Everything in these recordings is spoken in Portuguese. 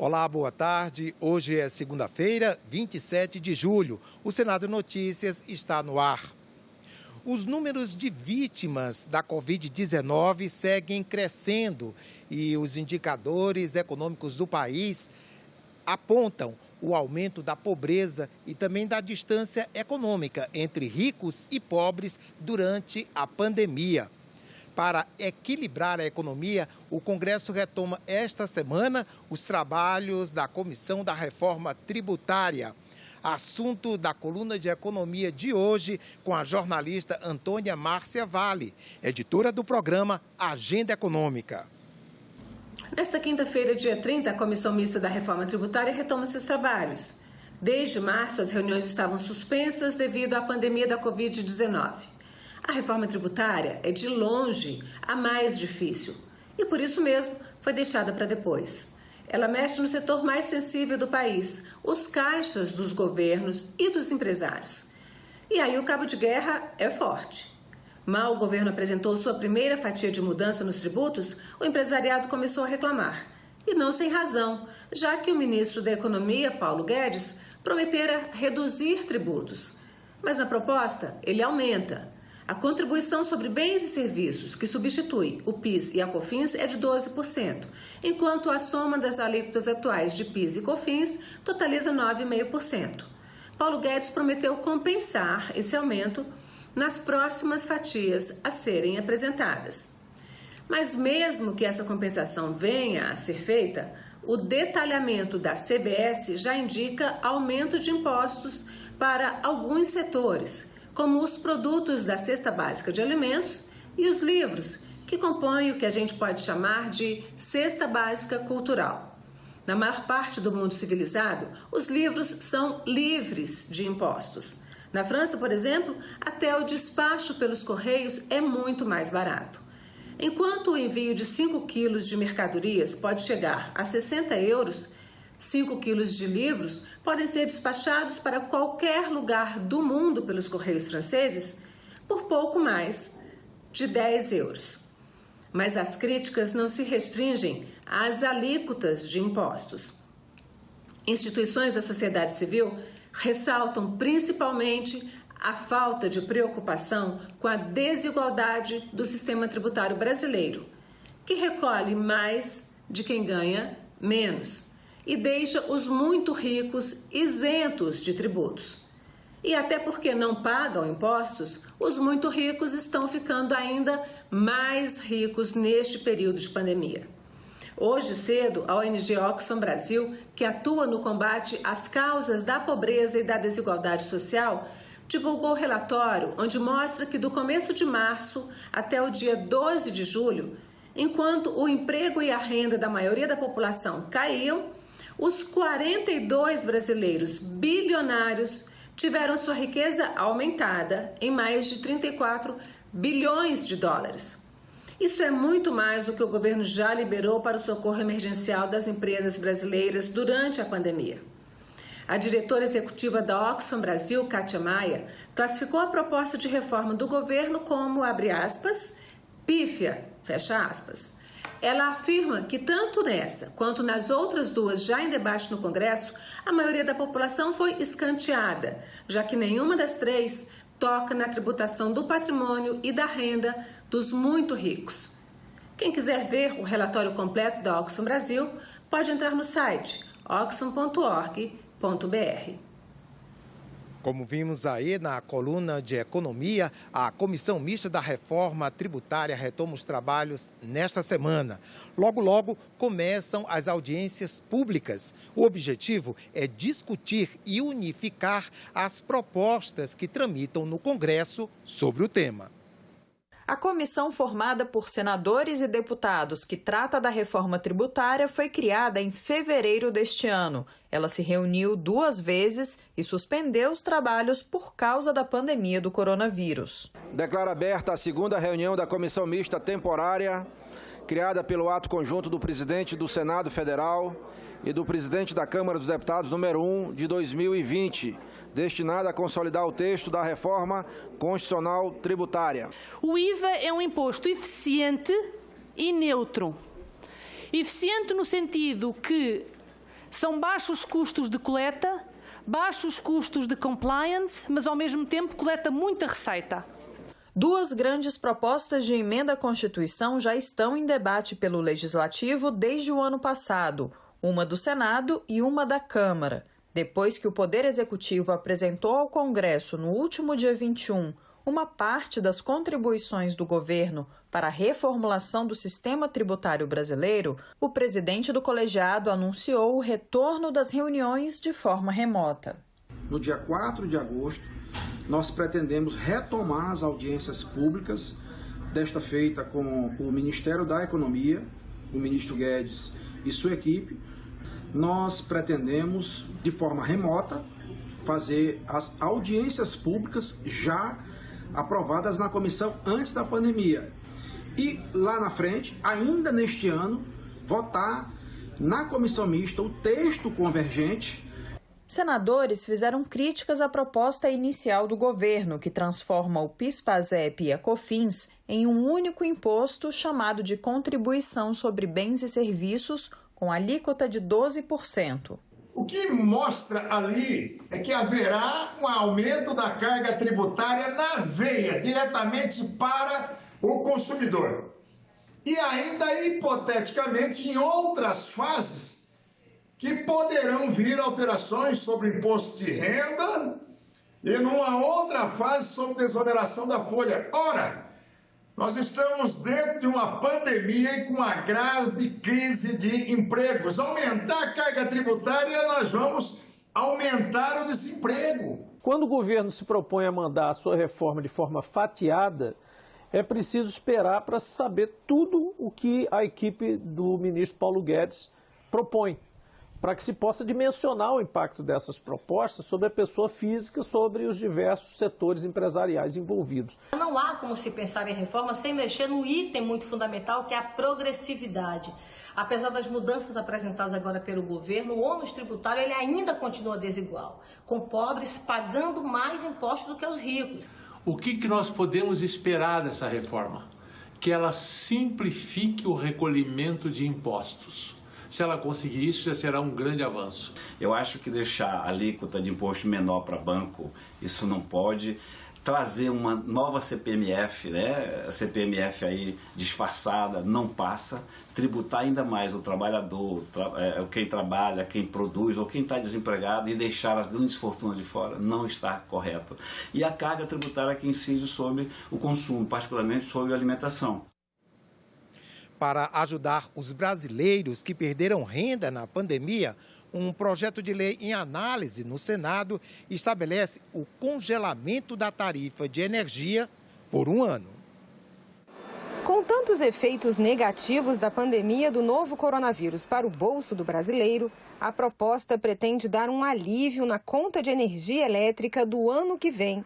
Olá, boa tarde. Hoje é segunda-feira, 27 de julho. O Senado Notícias está no ar. Os números de vítimas da Covid-19 seguem crescendo e os indicadores econômicos do país apontam o aumento da pobreza e também da distância econômica entre ricos e pobres durante a pandemia. Para equilibrar a economia, o Congresso retoma esta semana os trabalhos da Comissão da Reforma Tributária. Assunto da coluna de economia de hoje com a jornalista Antônia Márcia Vale, editora do programa Agenda Econômica. Nesta quinta-feira, dia 30, a Comissão Mista da Reforma Tributária retoma seus trabalhos. Desde março, as reuniões estavam suspensas devido à pandemia da Covid-19. A reforma tributária é, de longe, a mais difícil e, por isso mesmo, foi deixada para depois. Ela mexe no setor mais sensível do país, os caixas dos governos e dos empresários. E aí o cabo de guerra é forte. Mal o governo apresentou sua primeira fatia de mudança nos tributos, o empresariado começou a reclamar. E não sem razão, já que o ministro da Economia, Paulo Guedes, prometera reduzir tributos. Mas na proposta, ele aumenta. A contribuição sobre bens e serviços, que substitui o PIS e a COFINS, é de 12%, enquanto a soma das alíquotas atuais de PIS e COFINS totaliza 9,5%. Paulo Guedes prometeu compensar esse aumento nas próximas fatias a serem apresentadas. Mas mesmo que essa compensação venha a ser feita, o detalhamento da CBS já indica aumento de impostos para alguns setores, como os produtos da cesta básica de alimentos e os livros, que compõem o que a gente pode chamar de cesta básica cultural. Na maior parte do mundo civilizado, os livros são livres de impostos. Na França, por exemplo, até o despacho pelos correios é muito mais barato. Enquanto o envio de 5 quilos de mercadorias pode chegar a 60 euros, 5 quilos de livros podem ser despachados para qualquer lugar do mundo pelos correios franceses por pouco mais de 10 euros. Mas as críticas não se restringem às alíquotas de impostos. Instituições da sociedade civil ressaltam principalmente a falta de preocupação com a desigualdade do sistema tributário brasileiro, que recolhe mais de quem ganha menos e deixa os muito ricos isentos de tributos. E até porque não pagam impostos, os muito ricos estão ficando ainda mais ricos neste período de pandemia. Hoje cedo, a ONG Oxfam Brasil, que atua no combate às causas da pobreza e da desigualdade social, divulgou relatório onde mostra que do começo de março até o dia 12 de julho, enquanto o emprego e a renda da maioria da população caíam, os 42 brasileiros bilionários tiveram sua riqueza aumentada em mais de 34 bilhões de dólares. Isso é muito mais do que o governo já liberou para o socorro emergencial das empresas brasileiras durante a pandemia. A diretora executiva da Oxfam Brasil, Kátia Maia, classificou a proposta de reforma do governo como, abre aspas, pífia, fecha aspas. Ela afirma que tanto nessa quanto nas outras duas já em debate no Congresso, a maioria da população foi escanteada, já que nenhuma das três toca na tributação do patrimônio e da renda dos muito ricos. Quem quiser ver o relatório completo da Oxfam Brasil, pode entrar no site oxfam.org.br. Como vimos aí na coluna de economia, a Comissão Mista da Reforma Tributária retoma os trabalhos nesta semana. Logo, logo começam as audiências públicas. O objetivo é discutir e unificar as propostas que tramitam no Congresso sobre o tema. A comissão formada por senadores e deputados que trata da reforma tributária foi criada em fevereiro deste ano. Ela se reuniu 2 vezes e suspendeu os trabalhos por causa da pandemia do coronavírus. Declaro aberta a segunda reunião da Comissão Mista Temporária, criada pelo ato conjunto do presidente do Senado Federal e do presidente da Câmara dos Deputados número 1 de 2020, destinada a consolidar o texto da reforma constitucional tributária. O IVA é um imposto eficiente e neutro. Eficiente no sentido que São baixos custos de coleta, baixos custos de compliance, mas ao mesmo tempo coleta muita receita. Duas grandes propostas de emenda à Constituição já estão em debate pelo Legislativo desde o ano passado, uma do Senado e uma da Câmara. Depois que o Poder Executivo apresentou ao Congresso, no último dia 21, uma parte das contribuições do governo para a reformulação do sistema tributário brasileiro, o presidente do colegiado anunciou o retorno das reuniões de forma remota. No dia 4 de agosto, nós pretendemos retomar as audiências públicas, desta feita com o Ministério da Economia, o ministro Guedes e sua equipe. Nós pretendemos, de forma remota, fazer as audiências públicas já aprovadas na comissão antes da pandemia. E lá na frente, ainda neste ano, votar na comissão mista o texto convergente. Senadores fizeram críticas à proposta inicial do governo, que transforma o PIS/PASEP e a COFINS em um único imposto chamado de Contribuição sobre Bens e Serviços, com alíquota de 12%. O que mostra ali é que haverá um aumento da carga tributária na veia, diretamente para o consumidor. E ainda, hipoteticamente, em outras fases, que poderão vir alterações sobre imposto de renda e numa outra fase sobre desoneração da folha. Ora, nós estamos dentro de uma pandemia e com uma grave crise de empregos. Aumentar a carga tributária, nós vamos aumentar o desemprego. Quando o governo se propõe a mandar a sua reforma de forma fatiada, é preciso esperar para saber tudo o que a equipe do ministro Paulo Guedes propõe, para que se possa dimensionar o impacto dessas propostas sobre a pessoa física, sobre os diversos setores empresariais envolvidos. Não há como se pensar em reforma sem mexer no item muito fundamental, que é a progressividade. Apesar das mudanças apresentadas agora pelo governo, o ônus tributário ele ainda continua desigual, com pobres pagando mais impostos do que os ricos. O que nós podemos esperar dessa reforma? Que ela simplifique o recolhimento de impostos. Se ela conseguir isso, já será um grande avanço. Eu acho que deixar a alíquota de imposto menor para banco, isso não pode. Trazer uma nova CPMF, né? A CPMF aí disfarçada, não passa. Tributar ainda mais o trabalhador, quem trabalha, quem produz ou quem está desempregado e deixar as grandes fortunas de fora, não está correto. E a carga tributária que incide sobre o consumo, particularmente sobre a alimentação. Para ajudar os brasileiros que perderam renda na pandemia, um projeto de lei em análise no Senado estabelece o congelamento da tarifa de energia por um ano. Com tantos efeitos negativos da pandemia do novo coronavírus para o bolso do brasileiro, a proposta pretende dar um alívio na conta de energia elétrica do ano que vem.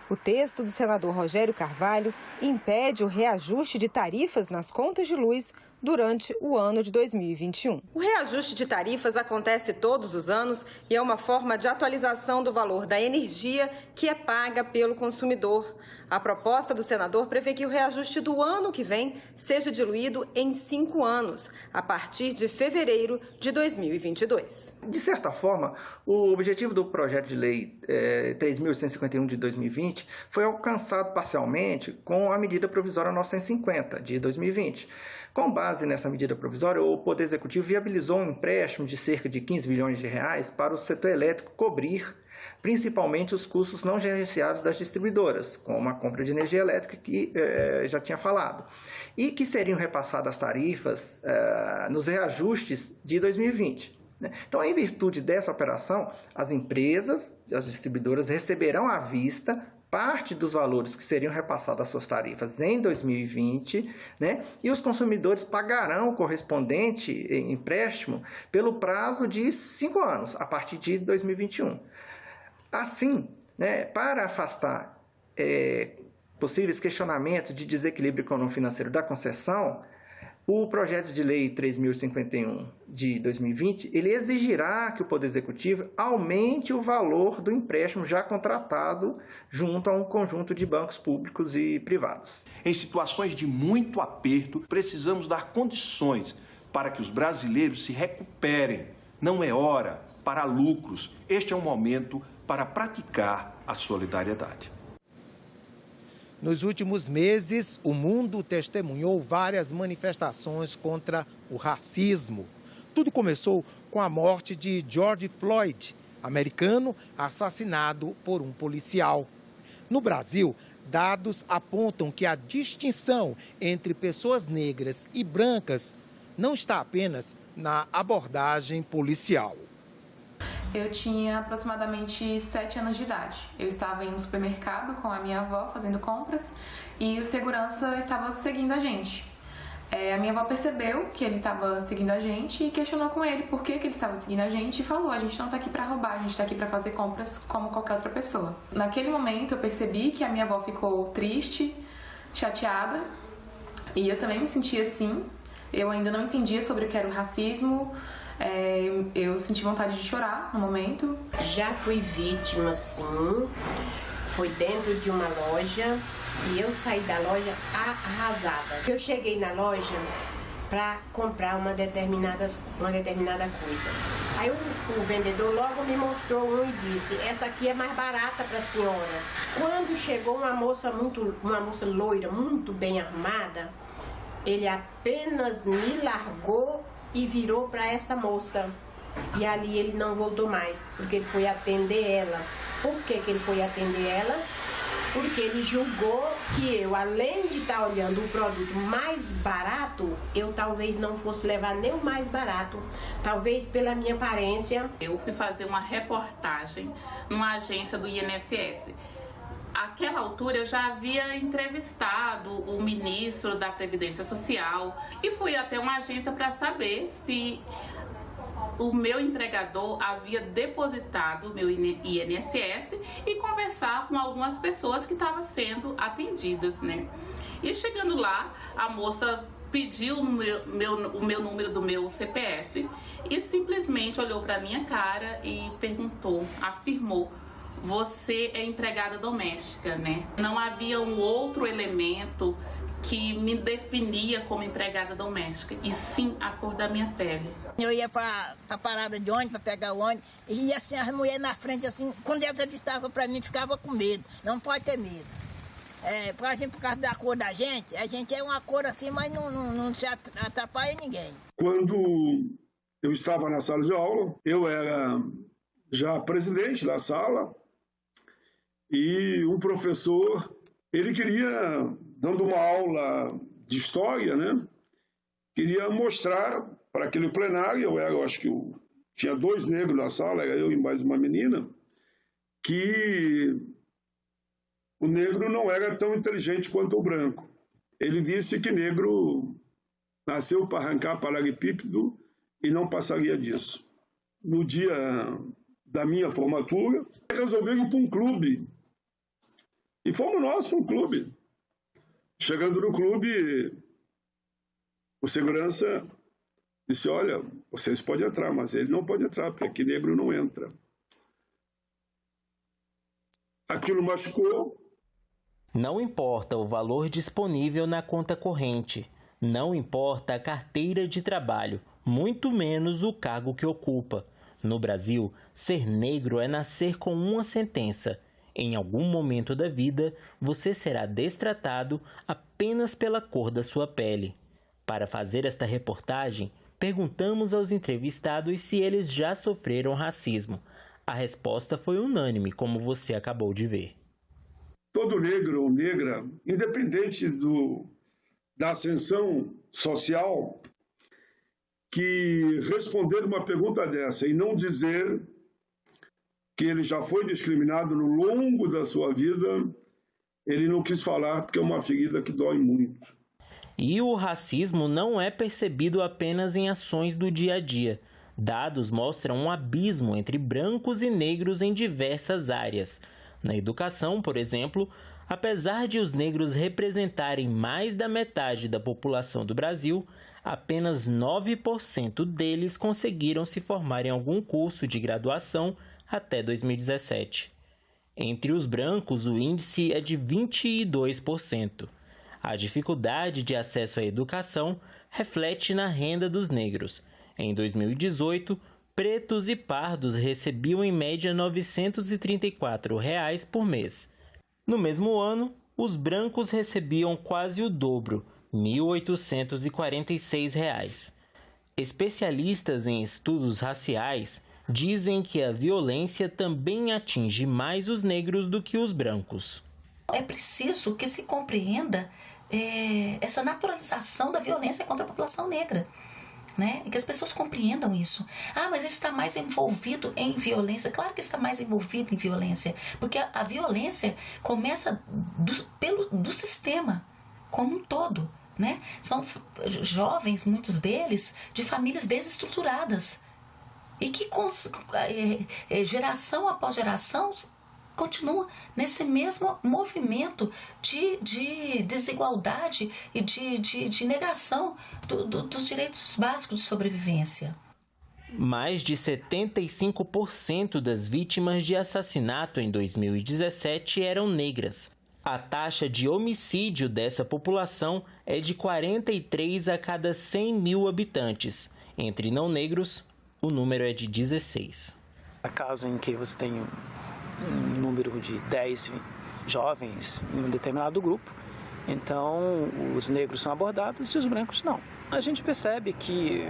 O texto do senador Rogério Carvalho impede o reajuste de tarifas nas contas de luz durante o ano de 2021. O reajuste de tarifas acontece todos os anos e é uma forma de atualização do valor da energia que é paga pelo consumidor. A proposta do senador prevê que o reajuste do ano que vem seja diluído em 5 anos, a partir de fevereiro de 2022. De certa forma, o objetivo do projeto de lei 3.151 de 2020 foi alcançado parcialmente com a medida provisória 950 de 2020. Com base nessa medida provisória, o Poder Executivo viabilizou um empréstimo de cerca de 15 bilhões de reais para o setor elétrico cobrir principalmente os custos não gerenciáveis das distribuidoras, como a compra de energia elétrica, que já tinha falado, e que seriam repassadas as tarifas nos reajustes de 2020. Então, em virtude dessa operação, as empresas, as distribuidoras, receberão à vista parte dos valores que seriam repassados às suas tarifas em 2020, né? E os consumidores pagarão o correspondente empréstimo pelo prazo de 5 anos, a partir de 2021. Assim, né, para afastar possíveis questionamentos de desequilíbrio econômico-financeiro da concessão, o projeto de lei 3.051 de 2020, ele exigirá que o Poder Executivo aumente o valor do empréstimo já contratado junto a um conjunto de bancos públicos e privados. Em situações de muito aperto, precisamos dar condições para que os brasileiros se recuperem não é hora para lucros. Este é um momento para praticar a solidariedade. Nos últimos meses, o mundo testemunhou várias manifestações contra o racismo. Tudo começou com a morte de George Floyd, americano assassinado por um policial. No Brasil, dados apontam que a distinção entre pessoas negras e brancas não está apenas na abordagem policial. Eu tinha aproximadamente 7 anos de idade. Eu estava em um supermercado com a minha avó fazendo compras e o segurança estava seguindo a gente. A minha avó percebeu que ele estava seguindo a gente e questionou com ele por que ele estava seguindo a gente e falou: a gente não está aqui para roubar, a gente está aqui para fazer compras como qualquer outra pessoa. Naquele momento eu percebi que a minha avó ficou triste, chateada, e eu também me senti assim. Eu ainda não entendia sobre o que era o racismo. Eu senti vontade de chorar no momento. Já fui vítima, sim. Foi dentro de uma loja e eu saí da loja arrasada. Eu cheguei na loja para comprar uma determinada coisa. Aí o vendedor logo me mostrou um e disse: essa aqui é mais barata para a senhora. Quando chegou uma moça loira, muito bem armada, ele apenas me largou e virou para essa moça. E ali ele não voltou mais, porque ele foi atender ela. Por que ele foi atender ela? Porque ele julgou que eu, além de estar olhando o produto mais barato, eu talvez não fosse levar nem o mais barato, talvez pela minha aparência. Eu fui fazer uma reportagem numa agência do INSS. Àquela altura eu já havia entrevistado o ministro da Previdência Social e fui até uma agência para saber se o meu empregador havia depositado o meu INSS e conversar com algumas pessoas que estavam sendo atendidas, né? E chegando lá, a moça pediu o meu número do meu CPF e simplesmente olhou para minha cara e perguntou, afirmou: você é empregada doméstica, né? Não havia um outro elemento que me definia como empregada doméstica, e sim a cor da minha pele. Eu ia para a parada de ônibus, para pegar o ônibus, e assim, as mulheres na frente, assim, quando elas avistavam para mim, ficava com medo. Não pode ter medo. Por causa da cor da gente, a gente é uma cor assim, mas não se atrapalha ninguém. Quando eu estava na sala de aula, eu era já presidente da sala, e um professor, ele queria, dando uma aula de história, né, queria mostrar para aquele plenário, eu acho que tinha 2 negros na sala, era eu e mais uma menina, que o negro não era tão inteligente quanto o branco. Ele disse que negro nasceu para arrancar paralelepípedo e não passaria disso. No dia da minha formatura, resolveram ir para um clube. E fomos nós para um clube. Chegando no clube, o segurança disse: olha, vocês podem entrar, mas ele não pode entrar, porque aqui negro não entra. Aquilo machucou. Não importa o valor disponível na conta corrente, não importa a carteira de trabalho, muito menos o cargo que ocupa. No Brasil, ser negro é nascer com uma sentença. Em algum momento da vida, você será destratado apenas pela cor da sua pele. Para fazer esta reportagem, perguntamos aos entrevistados se eles já sofreram racismo. A resposta foi unânime, como você acabou de ver. Todo negro ou negra, independente da ascensão social, que responder uma pergunta dessa e não dizer que ele já foi discriminado no longo da sua vida, ele não quis falar porque é uma ferida que dói muito. E o racismo não é percebido apenas em ações do dia a dia. Dados mostram um abismo entre brancos e negros em diversas áreas. Na educação, por exemplo, apesar de os negros representarem mais da metade da população do Brasil, apenas 9% deles conseguiram se formar em algum curso de graduação até 2017. Entre os brancos, o índice é de 22%. A dificuldade de acesso à educação reflete na renda dos negros. Em 2018, pretos e pardos recebiam em média R$ 934 por mês. No mesmo ano, os brancos recebiam quase o dobro, R$ 1.846. Especialistas em estudos raciais dizem que a violência também atinge mais os negros do que os brancos. É preciso que se compreenda essa naturalização da violência contra a população negra, né? E que as pessoas compreendam isso. Mas ele está mais envolvido em violência. Claro que está mais envolvido em violência, porque a violência começa do sistema como um todo, né? São jovens, muitos deles, de famílias desestruturadas e que geração após geração continua nesse mesmo movimento de desigualdade e de negação dos direitos básicos de sobrevivência. Mais de 75% das vítimas de assassinato em 2017 eram negras. A taxa de homicídio dessa população é de 43 a cada 100 mil habitantes. Entre não negros, o número é de 16. A caso em que você tem um número de 10 jovens em um determinado grupo, então os negros são abordados e os brancos não. A gente percebe que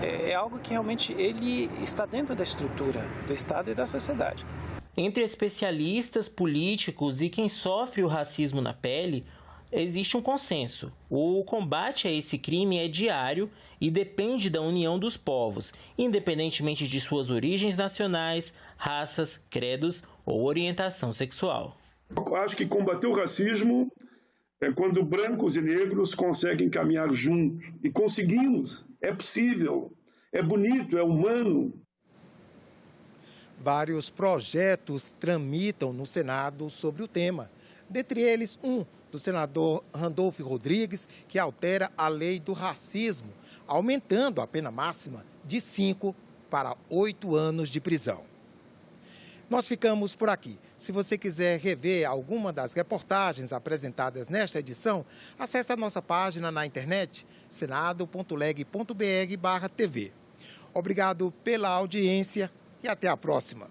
é algo que realmente ele está dentro da estrutura do Estado e da sociedade. Entre especialistas, políticos e quem sofre o racismo na pele, existe um consenso. O combate a esse crime é diário e depende da união dos povos, independentemente de suas origens nacionais, raças, credos ou orientação sexual. Eu acho que combater o racismo é quando brancos e negros conseguem caminhar juntos. E conseguimos. É possível. É bonito, é humano. Vários projetos tramitam no Senado sobre o tema. Dentre eles, um do senador Randolfo Rodrigues, que altera a lei do racismo, aumentando a pena máxima de 5 para 8 anos de prisão. Nós ficamos por aqui. Se você quiser rever alguma das reportagens apresentadas nesta edição, acesse a nossa página na internet, senado.leg.br/TV. Obrigado pela audiência e até a próxima.